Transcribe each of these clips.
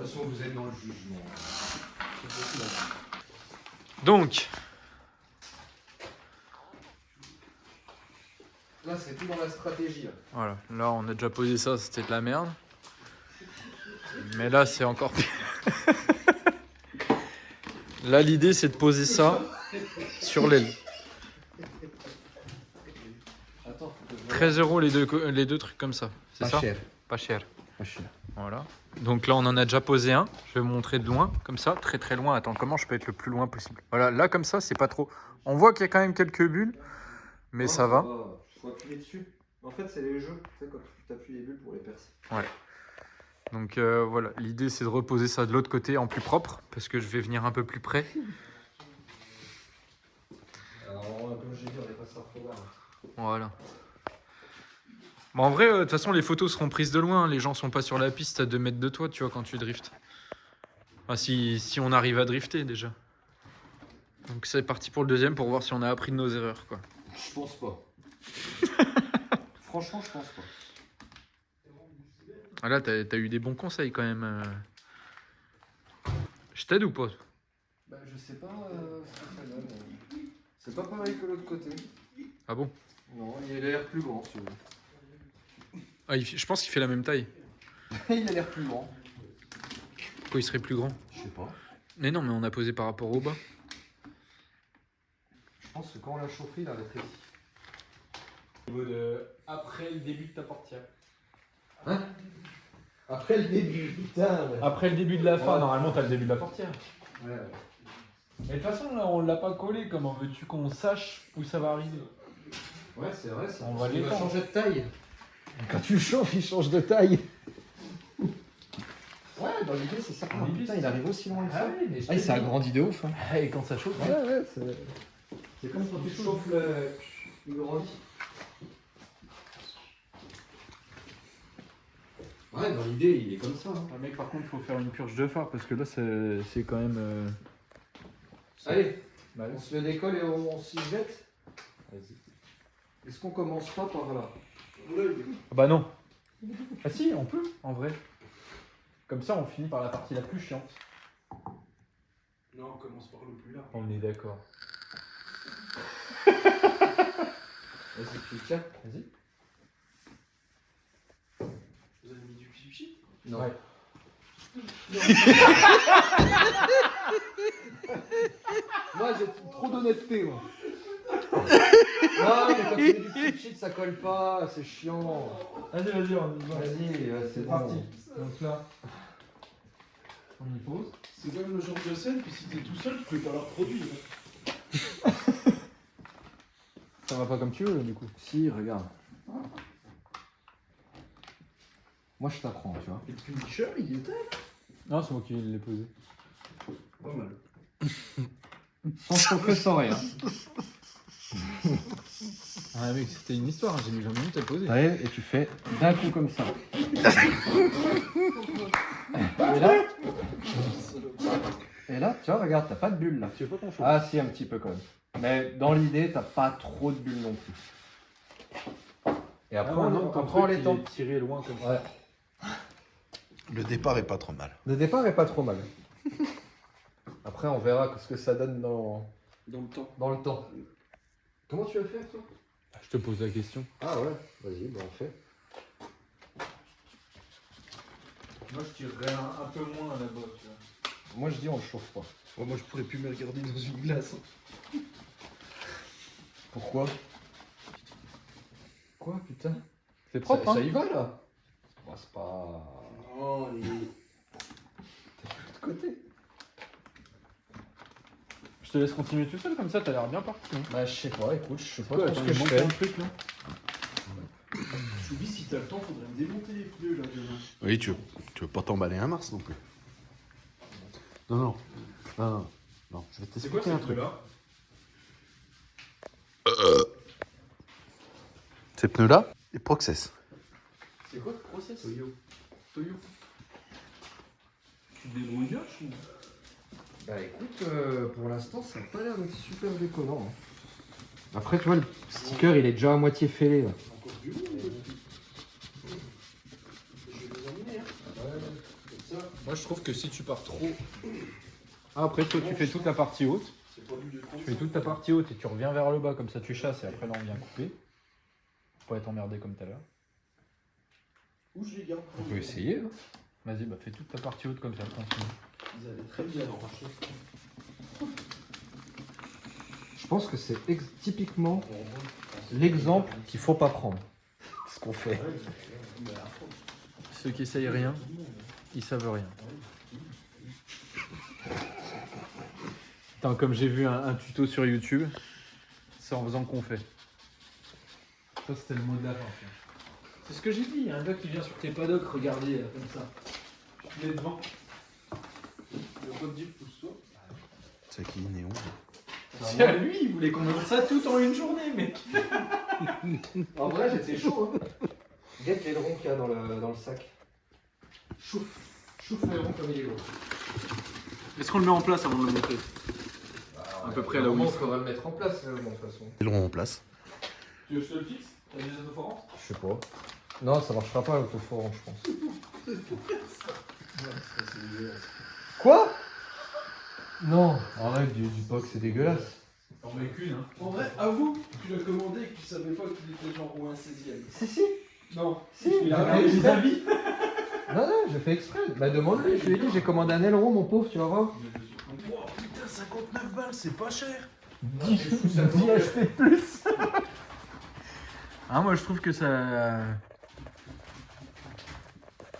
toute façon, vous êtes dans le jugement. Donc, là, c'est tout dans la stratégie. Là. voilà. Là, on a déjà posé ça, c'était de la merde. Mais là, c'est encore pire. Là, l'idée, c'est de poser ça sur l'aile. Attends, faut que je 13 € les deux trucs comme ça. C'est Pas ça cher. Pas cher. Pas cher. Voilà. Donc là, on en a déjà posé un. Je vais vous montrer de loin, comme ça, très très loin. Attends, comment je peux être le plus loin possible? Voilà, là, comme ça, c'est pas trop. On voit qu'il y a quand même quelques bulles, mais Non, ça va. Il faut appuyer dessus. En fait, c'est les jeux. Tu sais, quand tu appuies les bulles pour les percer. Ouais. Donc voilà, l'idée, c'est de reposer ça de l'autre côté en plus propre, parce que je vais venir un peu plus près. Alors, comme j'ai dit, on n'est pas sur le programme. Voilà. Bon, en vrai, de toute façon, les photos seront prises de loin. Les gens sont pas sur la piste à 2 mètres de toi, tu vois, quand tu driftes. Enfin, si on arrive à drifter, déjà. Donc c'est parti pour le deuxième, pour voir si on a appris de nos erreurs, quoi. Je pense pas. Franchement, je pense pas. Ah là, t'as eu des bons conseils, quand même. Je t'aide ou pas? Bah, je sais pas ce que ça donne. C'est pas pareil que l'autre côté. Ah bon? Non, il a l'air plus grand, si vous voulez. Ah, je pense qu'il fait la même taille. Il a l'air plus grand. Pourquoi il serait plus grand? Je sais pas. Mais non, mais on a posé par rapport au bas. Je pense que quand on l'a chauffé, il a rétréci. Au niveau de... Après le début de ta portière. Hein? Après le début, putain. Ouais. Après le début de la fin, Ouais. normalement, t'as le début de la portière. Ouais. Mais de toute façon, là, on l'a pas collé. Comment veux-tu qu'on sache où ça va arriver? Ouais, c'est vrai, ça. On va Il va l'étendre. changer de taille. Quand tu le chauffes, il change de taille. Ouais, dans l'idée, c'est ça. Ah, putain, il arrive aussi loin que ça. oui, mais il s'est agrandi de ouf. Hein. Et quand ça chauffe, Ouais, c'est comme quand tu chauffes il grandit. Ouais, dans l'idée, il est comme ça. Hein. Ah, mec, par contre, il faut faire une purge de phare parce que là, c'est quand même. Allez, Bah, on se le décolle et on s'y jette. vas-y. Est-ce qu'on commence pas par là? Ah bah non. Ah si, on peut, en vrai. Comme ça, on finit par la partie la plus chiante. Non, on commence par le plus large. On est d'accord. Vas-y, tu tiens. Vas-y. Vous avez mis du clip. Non. Ouais. Moi, j'ai trop d'honnêteté, moi. Non, mais quand tu mets du clip sheet, ça colle pas, c'est chiant. Vas-y, on y va. Vas-y, c'est parti. bon. Donc là, on y pose. C'est quand même le genre de scène que si t'es tout seul, tu peux pas la reproduire. Ça va pas comme tu veux, du coup. Si, regarde. Moi, je t'apprends, tu vois. Et le finisher, il était Non, c'est moi qui l'ai posé. pas mal. Sans chauffer, sans rien. Ah mec, c'était une histoire, j'ai mis 20 minutes à le poser. Ouais, et tu fais d'un coup comme ça. Et là, tu vois, regarde, t'as pas de bulle là. Tu veux pas qu'on chauffe? Ah si, un petit peu quand même. Mais dans l'idée, t'as pas trop de bulles non plus. Et après, on l'étend. tiré loin comme ça. Ouais. Le départ est pas trop mal. Le départ est pas trop mal. Après, on verra ce que ça donne Dans le temps. dans le temps. Comment tu vas faire, toi? Je te pose la question. Ah ouais, vas-y, bah on fait. Moi, je tirerais un peu moins là-bas, tu vois. Moi, je dis on le chauffe pas. Oh, moi, je pourrais plus me regarder dans une glace. Pourquoi? Quoi, putain? C'est propre, ça hein? y va, là? Bah, c'est pas... Oh, les... T'es de l'autre côté. Je te laisse continuer tout seul, comme ça, t'as l'air bien parti. Hein. Bah, je sais pas, écoute, je sais pas Quoi, trop ce attends, que il je manque fais. un truc, là. Je me dis, si t'as le temps, faudrait me démonter les pneus là demain. Oui, tu veux pas t'emballer un Mars non plus. Non, je vais C'est quoi t'expliquer un cette truc. là? Ces pneus-là, les Proxess. C'est quoi le process? Toyo. Tu te débrouilles bien, je trouve. Bah écoute, pour l'instant, ça n'a pas l'air d'être super déconnant. Hein. Après, tu vois, le sticker, il est déjà à moitié fêlé. Là. Encore du monde. Je vais les emmener, hein. Moi, je trouve que si tu pars trop... Ah, après, toi, tu fais toute la partie haute. Tu fais toute ta partie haute et tu reviens vers le bas, comme ça tu chasses et après là on vient couper. Pour pas être emmerdé comme tout à l'heure. Où je les garde? On peut essayer. Hein. Vas-y, bah fais toute ta partie haute comme ça, continue. Ils avaient très bien arraché. Je pense que c'est typiquement l'exemple qu'il faut pas prendre. Ce qu'on fait. Ceux qui essayent rien, ils savent rien. Putain, comme j'ai vu un tuto sur YouTube, c'est en faisant qu'on fait. Ça c'était le mot de la fin. C'est ce que j'ai dit, il y a un gars qui vient sur tes paddocks, regardez, comme ça. Tu te mets devant. Le code dit pousse-toi. C'est qui Néon? C'est à lui, il voulait qu'on mette ça tout en une journée, mec. En vrai, j'étais chaud. Hein. Guette l'aileron qu'il y a dans le sac. Chouffe l'aileron comme il est gros. Est-ce qu'on le met en place avant de le montrer? À peu près là où il il faudra le mettre en place, l'aileron, de toute façon. Aileron en place. Tu veux que je te le fixe? T'as des autoforances? Je sais pas. Non, ça marchera pas l'autoforant, je pense. Quoi? Non, arrête du POC, c'est dégueulasse. T'en mets qu'une, hein. En vrai, avoue, tu l'as commandé et que tu savais pas qu'il était genre au 1/16e. Si. Non. Si, il a j'ai regardé fait les exprès. avis. Non, j'ai fait exprès. Bah demande-lui, je lui ai dit, j'ai commandé un aileron, mon pauvre, tu vas voir. Oh putain, 59 balles, c'est pas cher. 10 HP plus. Ah, moi je trouve que ça.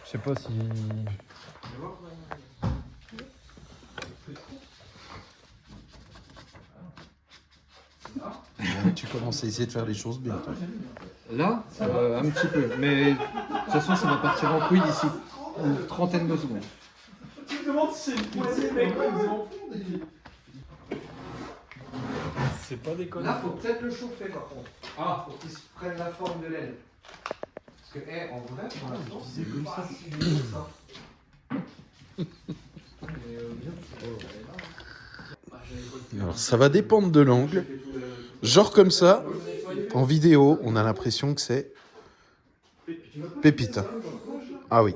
Je sais pas si. Tu commences à essayer de faire les choses bien. Toi. Là, ça va un petit peu. Mais de toute façon, ça va partir en couille d'ici une trentaine de secondes. Tu te demandes si c'est une poignée, mec, ils en font des... C'est pas des Là, faut peut-être le chauffer par contre. Ah, pour qu'il se prenne la forme de l'aile. Parce que, en vrai, pour l'instant, c'est comme ça. Si dur que ça. Alors ça va dépendre de l'angle. Genre comme ça, en vidéo, on a l'impression que c'est pépite. Ah oui.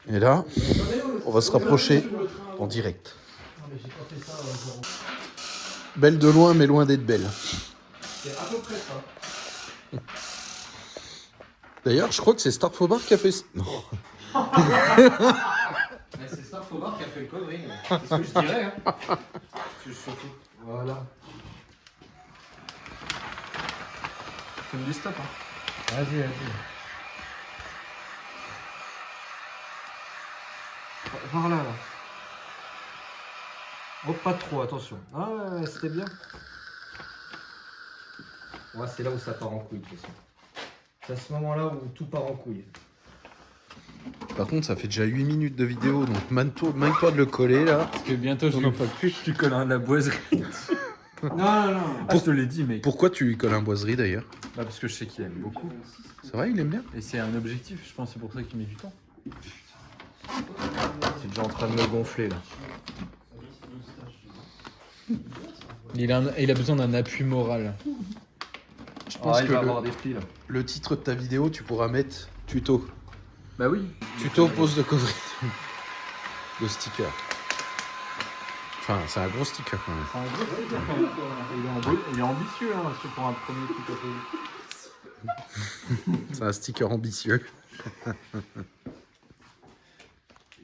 Et là, on va se rapprocher en direct. Belle de loin, mais loin d'être belle. C'est à peu près ça. D'ailleurs, je crois que c'est Starfobar qui a fait... Non. Mais c'est Starfobar qui a fait le connerie. C'est ce que je dirais. Hein. Voilà. Tu me dis stop, hein. Vas-y. Par là. Oh, pas trop, attention. Ah, ouais, c'était bien. Ouais, c'est là où ça part en couille, de toute façon. C'est à ce moment-là où tout part en couille. Par contre, ça fait déjà 8 minutes de vidéo, donc manque-toi de le coller, là. Parce que bientôt On en peut plus. tu colles un de la boiserie. Non. Ah, je te l'ai dit, mec. Pourquoi tu lui colles un boiserie, d'ailleurs? Bah, parce que je sais qu'il aime beaucoup. C'est vrai, il aime bien. Et c'est un objectif, je pense, c'est pour ça qu'il met du temps. C'est déjà en train de me gonfler, là. Il a besoin d'un appui moral. Je pense il que va avoir des plis, là. le titre de ta vidéo, tu pourras mettre tuto. Bah oui. Tuto pose de couvrir. Le sticker. Enfin, c'est un gros sticker quand même. C'est un gros sticker, quand même. Il est ambitieux, hein, c'est pour un premier tuto. C'est un sticker ambitieux.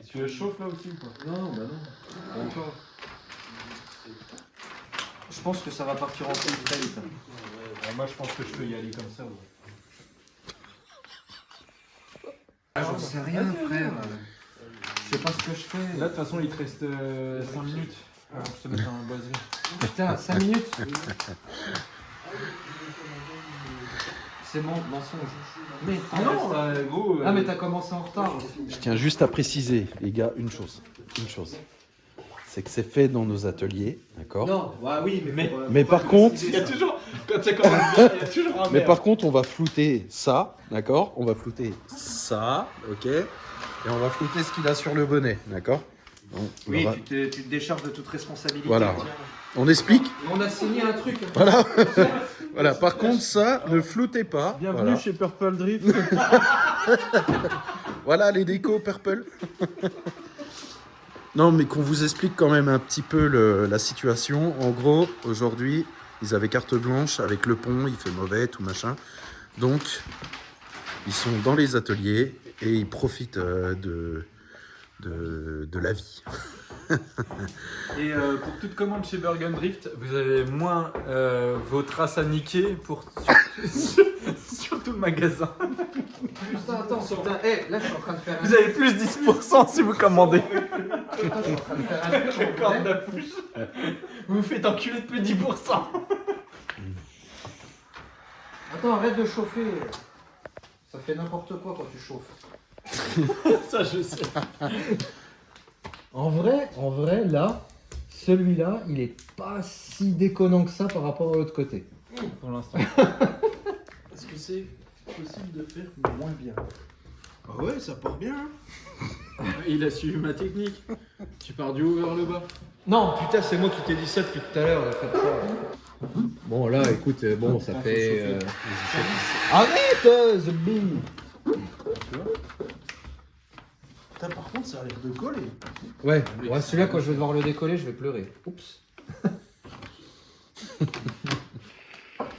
Tu le chauffes là aussi ou pas? Non, bah non. Encore. Je pense que ça va partir en couille très vite. Moi, je pense que je peux y aller comme ça. Ouais. J'en sais rien, frère. Je sais pas ce que je fais. Là, de toute façon, il te reste 5 minutes. Alors, je te mets un boiserie. Putain, 5 minutes. C'est mon mensonge. Mais gros. ah, mais t'as commencé en retard aussi. Je tiens juste à préciser, les gars, une chose. C'est que c'est fait dans nos ateliers, d'accord? Non, ouais, oui, Mais par contre, Il y a toujours, quand ça commence bien, il y a toujours un mais par contre, on va flouter ça, d'accord? On va flouter ça, ok? Et on va flouter ce qu'il a sur le bonnet, d'accord? Donc, oui, on va- tu te décharges de toute responsabilité. Voilà. On explique? On a signé un truc. Voilà. Voilà. Par contre, ça, ne floutez pas. Bienvenue Voilà. chez Purple Drift. Voilà les décos purple. Non, mais qu'on vous explique quand même un petit peu la situation. En gros, aujourd'hui, ils avaient carte blanche avec le pont, il fait mauvais, tout machin. Donc, ils sont dans les ateliers et ils profitent de la vie. Et pour toute commande chez Bergen Drift, vous avez moins vos traces à niquer pour sur tout le magasin. Putain, attends, putain, là je suis en train de faire un Vous avez plus 10% si vous commandez. Putain, je suis en train de faire un truc, on Corde dirait. à pouce. Vous vous faites enculer de plus 10%. Attends, arrête de chauffer. Ça fait n'importe quoi quand tu chauffes. Ça, je sais. En vrai, là, celui-là, il est pas si déconnant que ça par rapport à l'autre côté. Pour l'instant. Est-ce que c'est possible de faire moins bien? Ah ouais, ça part bien. Il a suivi ma technique. Tu pars du haut vers le bas. Non, putain, c'est moi qui t'ai dit ça depuis tout à l'heure. Bon, là, écoute, bon, ça fait. Arrête, The Bee. Putain, par contre, ça a l'air de coller. Ouais, celui-là, quand je vais devoir le décoller, je vais pleurer. Oups.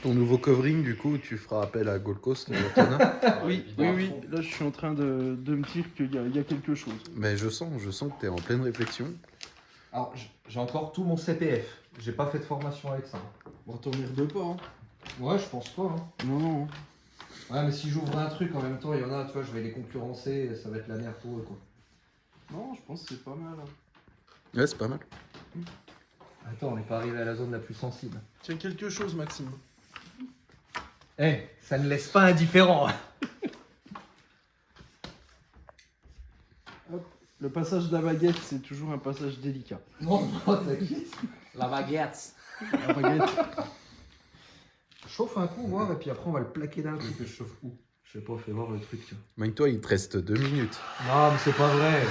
Ton nouveau covering, du coup, tu feras appel à Gold Coast. Anna. Oui. Là, je suis en train de me dire qu'il y a quelque chose. Mais je sens que tu es en pleine réflexion. Alors, j'ai encore tout mon CPF. J'ai pas fait de formation avec ça. Bon, t'en merde pas, hein. Ouais, je pense pas. Hein. Non. Ouais, mais si j'ouvre un truc en même temps, il y en a, tu vois, je vais les concurrencer, ça va être la merde pour eux, quoi. Non, je pense que c'est pas mal. Hein. Ouais, c'est pas mal. Attends, on n'est pas arrivé à la zone la plus sensible. Tiens, quelque chose, Maxime. Ça ne laisse pas indifférent. Le passage de la baguette, c'est toujours un passage délicat. Non, t'inquiète. La baguette. La baguette. Chauffe un coup, voir, et puis après on va le plaquer d'un coup. Que je chauffe où? Je sais pas, fais voir le truc, tu vois. Mec-toi, il te reste 2 minutes. Non, mais c'est pas vrai.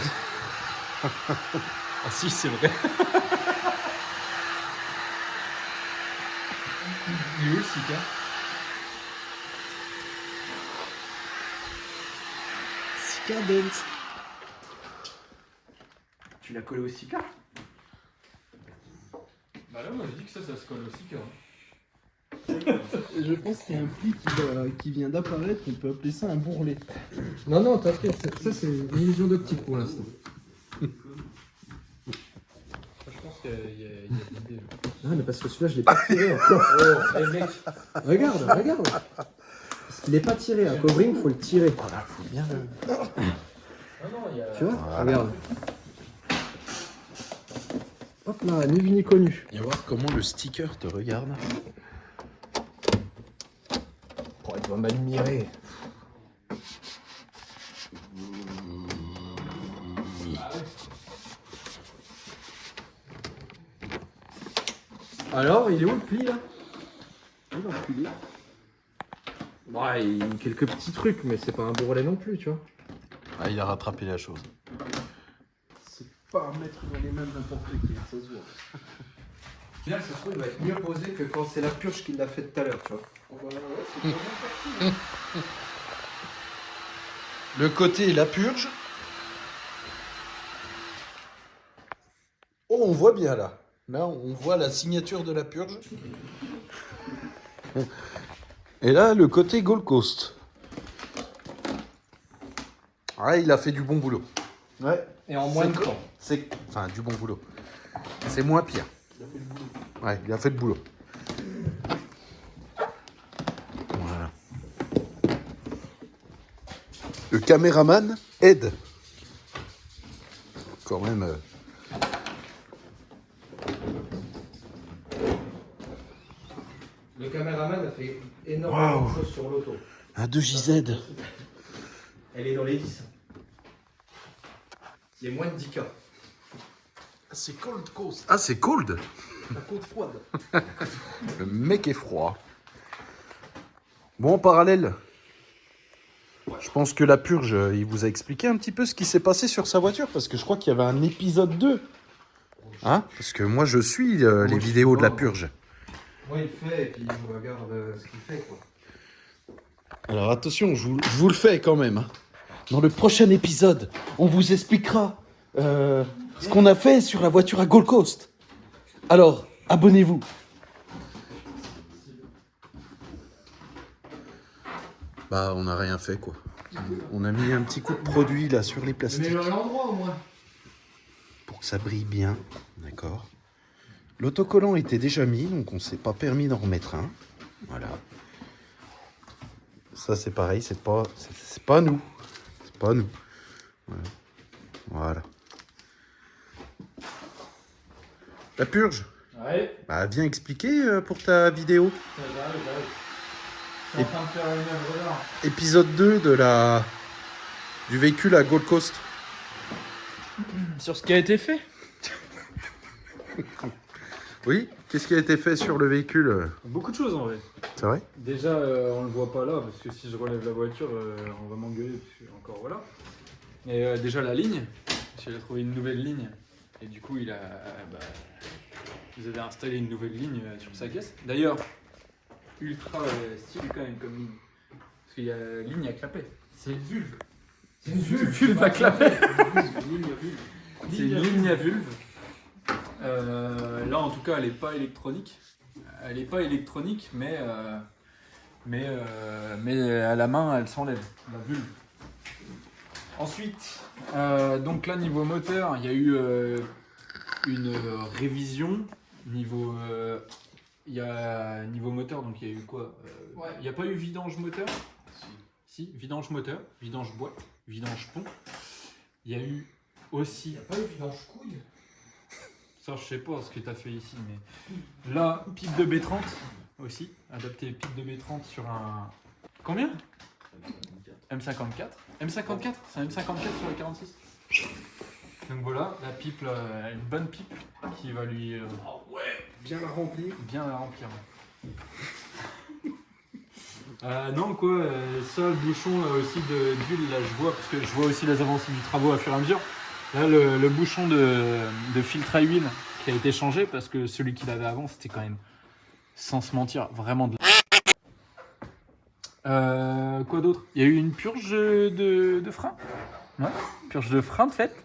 Ah si, c'est vrai. Il est où le Sika? Sika Dance. Tu l'as collé au Sika? Bah là, moi j'ai dit que ça se colle au Sika. Je pense qu'il y a un pli qui vient d'apparaître, on peut appeler ça un bourrelet. Non, non, t'inquiète, ça c'est une illusion d'optique pour l'instant. Je pense qu'il y a une idée. Non, mais parce que celui-là, je l'ai pas tiré encore. Oh, mec, regarde. Parce qu'il est pas tiré, un covering, faut le tirer. Voilà, faut bien le... Ah non, il y a... Tu vois? Voilà. Regarde. Hop là, ni vu ni connu. Et voir comment le sticker te regarde. Oh, il va m'admirer. Alors, il est où le pli là? Il va reculer. Ouais, il y a quelques petits trucs, mais c'est pas un bourrelet non plus, tu vois. Ah, il a rattrapé la chose. C'est pas à mettre dans les mains de n'importe qui, ça se voit. Bien, ça se trouve, il va être mieux posé que quand c'est la purge qu'il l'a fait tout à l'heure, tu vois. Voilà, ouais, c'est pas mal parti. Le côté la purge. Oh, on voit bien là. Là, on voit la signature de la purge. Et là, le côté Gold Coast. Ah, il a fait du bon boulot. Ouais, Et en moins de temps. C'est... Enfin, du bon boulot. C'est moins pire. il a fait le boulot. Ouais, il a fait le boulot. Voilà. Le caméraman aide. Quand même. Le caméraman a fait énormément Waouh. de choses sur l'auto. Un 2JZ. Elle est dans les 10. Il est moins de 10K. C'est Cold Coast, Ah, c'est cold. la côte froide. Le mec est froid. Bon, en parallèle, je pense que la purge, il vous a expliqué un petit peu ce qui s'est passé sur sa voiture, parce que je crois qu'il y avait un épisode 2. Hein? Parce que moi, je suis les vidéos de la purge. Moi, il fait, et puis je regarde ce qu'il fait, quoi. Alors attention, je vous le fais quand même. Hein. Dans le prochain épisode, on vous expliquera ce qu'on a fait sur la voiture à Gold Coast. Alors, abonnez-vous. Bah, on n'a rien fait, quoi. On a mis un petit coup de produit, là, sur les plastiques. Mais l'endroit, au moins. Pour que ça brille bien, d'accord. L'autocollant était déjà mis, donc on s'est pas permis d'en remettre un. Voilà. Ça, c'est pareil, c'est pas nous. C'est pas nous. Voilà. La purge. Ouais, Bah, viens expliquer pour ta vidéo. j'arrive. Je suis en train de faire une œuvre d'art. Épisode 2 du véhicule à Gold Coast. Sur ce qui a été fait. Oui, qu'est-ce qui a été fait sur le véhicule? Beaucoup de choses en vrai. C'est vrai? Déjà, on le voit pas là, parce que si je relève la voiture, on va m'engueuler, parce que encore voilà. Et déjà la ligne, j'ai trouvé une nouvelle ligne, et du coup vous avez installé une nouvelle ligne sur sa caisse. D'ailleurs, ultra stylé quand même comme ligne, parce qu'il y a ligne à clapet. C'est une vulve. C'est une vulve à clapet. C'est une ligne à vulve. Là en tout cas elle est pas électronique. Elle est pas électronique mais à la main elle s'enlève, la vulve. Ensuite, donc là niveau moteur, il y a eu une révision niveau niveau moteur, donc il y a eu quoi il n'y a pas eu vidange moteur. Si, vidange moteur, vidange boîte, vidange pont. Il y a eu aussi. Il n'y a pas eu vidange couille. Ça, je sais pas ce que tu as fait ici, mais là, pipe de B30 aussi, adapté pipe de B30 sur un. Combien M54. M54, c'est un M54 sur le 46. Donc voilà, la pipe, là, une bonne pipe qui va lui. Bien la remplir. Bien la remplir. Non, quoi, ça, le bouchon là, aussi d'huile, là, je vois, parce que je vois aussi les avancées du travaux à fur et à mesure. Là, le bouchon de filtre à huile qui a été changé, parce que celui qu'il avait avant, c'était quand même, sans se mentir, vraiment de la... Quoi d'autre? Il y a eu une purge de frein. Ouais, purge de frein, de fait.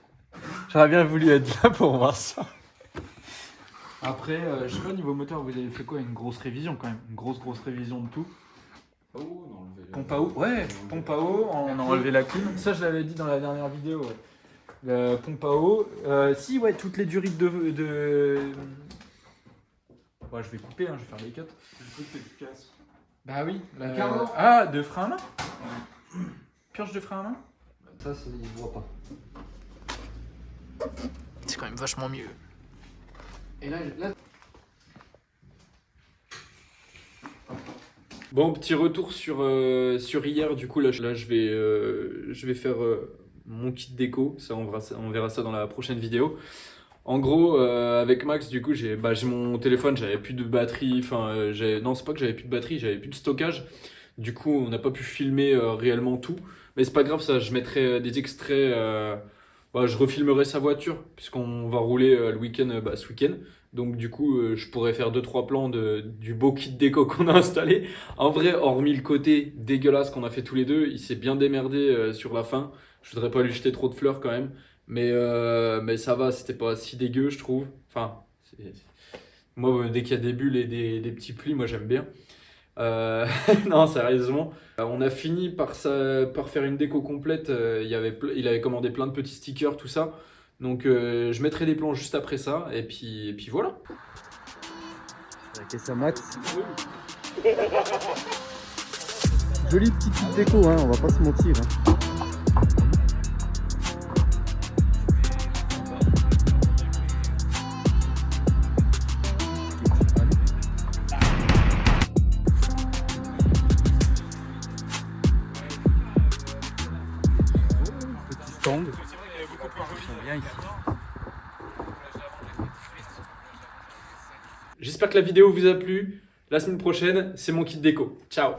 J'aurais bien voulu être là pour voir ça. Après, je sais pas, niveau moteur, vous avez fait quoi? Une grosse révision quand même. Une grosse révision de tout. Pompe à eau, ouais, pompe à eau, on a enlevé la clim. Ça, je l'avais dit dans la dernière vidéo. Ouais. La pompe à eau. Si, ouais, toutes les durites de... Ouais, je vais couper, hein, je vais faire les cuts. Le truc que tu casses. Bah oui. carreau. Ah, de frein à main. Purge de frein à main. Ça, il ne voit pas. C'est quand même vachement mieux. Et là. Bon, petit retour sur hier, du coup, là je vais faire mon kit déco, ça on verra ça dans la prochaine vidéo. En gros, avec Max, du coup, j'ai mon téléphone, j'avais plus de batterie, non, c'est pas que j'avais plus de batterie, j'avais plus de stockage. Du coup, on n'a pas pu filmer réellement tout, mais c'est pas grave, ça, je mettrai des extraits, je refilmerai sa voiture, puisqu'on va rouler le week-end, ce week-end. Donc du coup, je pourrais faire 2-3 plans du beau kit déco qu'on a installé. En vrai, hormis le côté dégueulasse qu'on a fait tous les deux, il s'est bien démerdé sur la fin. Je voudrais pas lui jeter trop de fleurs quand même. Mais ça va, c'était pas si dégueu, je trouve. Enfin, moi, dès qu'il y a des bulles et des petits plis, moi j'aime bien. Non, sérieusement. On a fini par faire une déco complète. Il avait commandé plein de petits stickers, tout ça. Donc je mettrai des plans juste après ça, et puis voilà. La caisse à Max. Jolie petite déco, hein, on va pas se mentir. Hein. Petit stand. Bien ici. J'espère que la vidéo vous a plu. La semaine prochaine, c'est mon kit déco. Ciao!